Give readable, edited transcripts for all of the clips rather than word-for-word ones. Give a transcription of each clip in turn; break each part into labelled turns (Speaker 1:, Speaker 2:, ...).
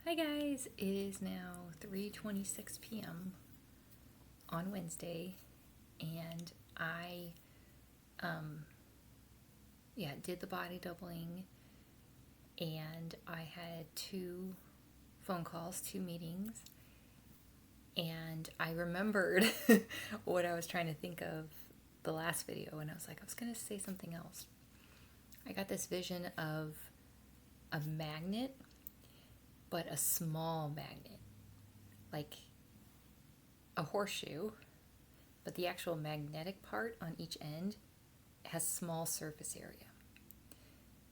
Speaker 1: Hi guys, it is now 3:26 p.m. on Wednesday, and I did the body doubling, and I had two phone calls, two meetings, and I remembered what I was trying to think of the last video, and I was like, I was going to say something else. I got this vision of a magnet, but a small magnet, like a horseshoe, but the actual magnetic part on each end has small surface area.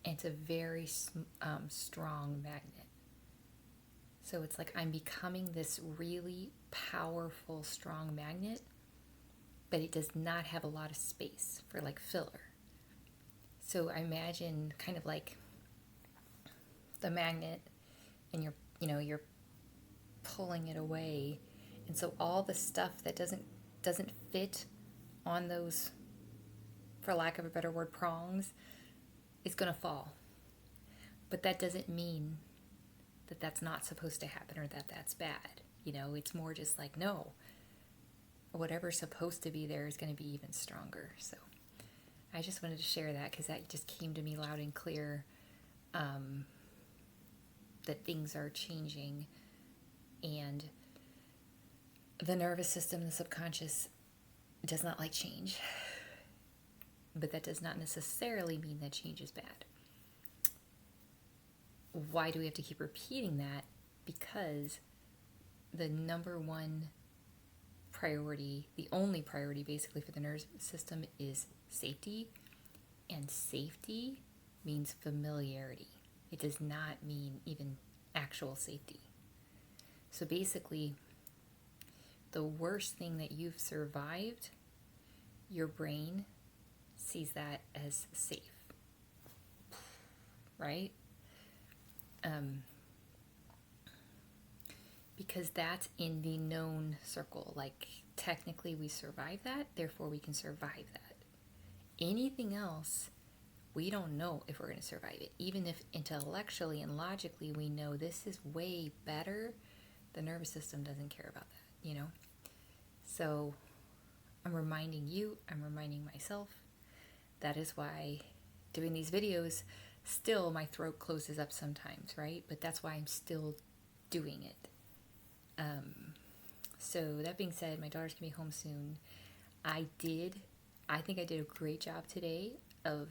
Speaker 1: And it's a very strong magnet. So it's like I'm becoming this really powerful, strong magnet, but it does not have a lot of space for like filler. So I imagine kind of like the magnet, and you're pulling it away, and so all the stuff that doesn't fit on those, for lack of a better word, prongs, is going to fall. But that doesn't mean that that's not supposed to happen or that that's bad. It's more just like, no, whatever's supposed to be there is going to be even stronger. So I just wanted to share that because that just came to me loud and clear, that things are changing, and the nervous system, the subconscious, does not like change. But that does not necessarily mean that change is bad. Why do we have to keep repeating that? Because the number one priority, the only priority basically for the nervous system, is safety. And safety means familiarity. It does not mean even actual safety. So basically, the worst thing that you've survived, your brain sees that as safe, right? Because that's in the known circle. Like, technically we survived that, therefore we can survive that. Anything else, we don't know if we're going to survive it. Even if intellectually and logically we know this is way better, the nervous system doesn't care about that. So I'm reminding you, I'm reminding myself. That is why doing these videos, still my throat closes up sometimes, right? But that's why I'm still doing it. So that being said, my daughter's gonna be home soon. I think I did a great job today of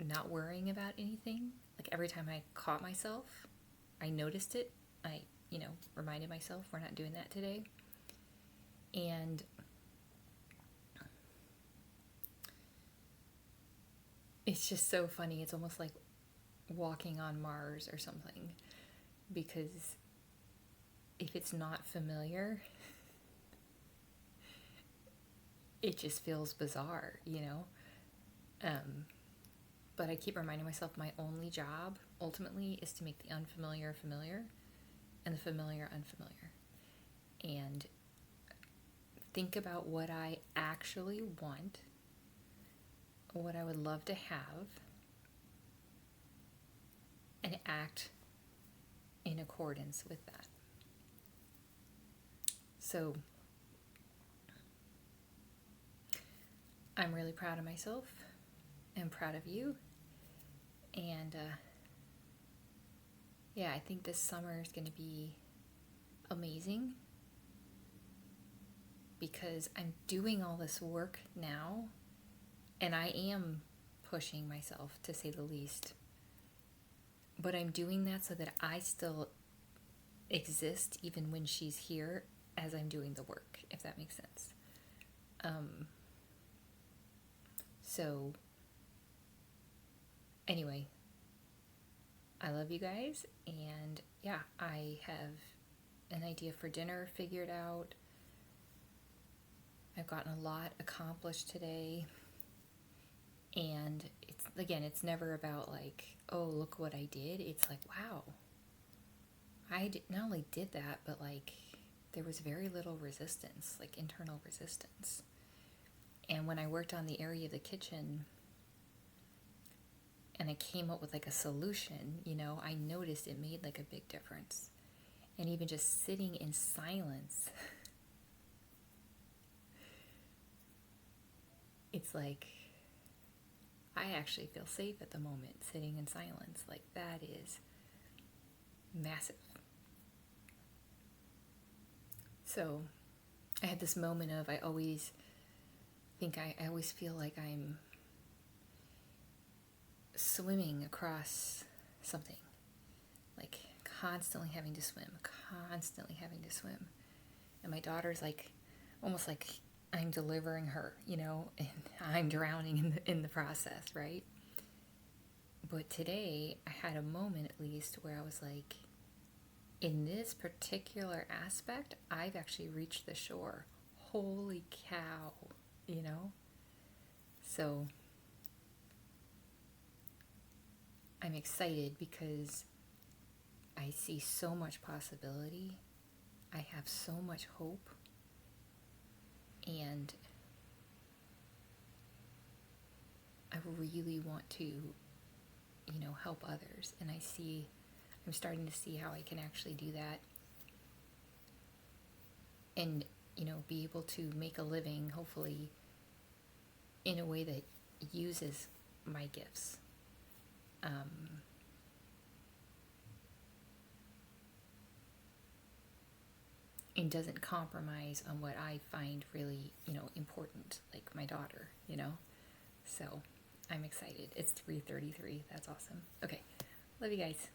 Speaker 1: not worrying about anything. Like, every time I caught myself, I noticed it. I, reminded myself we're not doing that today. And it's just so funny. It's almost like walking on Mars or something, because if it's not familiar, it just feels bizarre, But I keep reminding myself my only job ultimately is to make the unfamiliar familiar and the familiar unfamiliar. And think about what I actually want, what I would love to have, and act in accordance with that. So I'm really proud of myself and proud of you. And I think this summer is going to be amazing, because I'm doing all this work now, and I am pushing myself, to say the least. But I'm doing that so that I still exist even when she's here as I'm doing the work, if that makes sense. So anyway, I love you guys, and I have an idea for dinner figured out. I've gotten a lot accomplished today, and it's never about like, oh, look what I did. It's like, wow, not only did that, but like, there was very little resistance, like internal resistance. And when I worked on the area of the kitchen and I came up with like a solution, I noticed it made like a big difference. And even just sitting in silence, it's like I actually feel safe at the moment sitting in silence. Like, that is massive. So I had this moment of, I always feel like I'm swimming across something, like constantly having to swim, and my daughter's like, almost like I'm delivering her, and I'm drowning in the process, right? But today I had a moment, at least, where I was like, in this particular aspect, I've actually reached the shore. Holy cow, you know? So I'm excited because I see so much possibility. I have so much hope. And I really want to, help others. And I'm starting to see how I can actually do that. And, be able to make a living, hopefully, in a way that uses my gifts. And doesn't compromise on what I find really, important, like my daughter. So I'm excited. It's 3:33. That's awesome. Okay. Love you guys.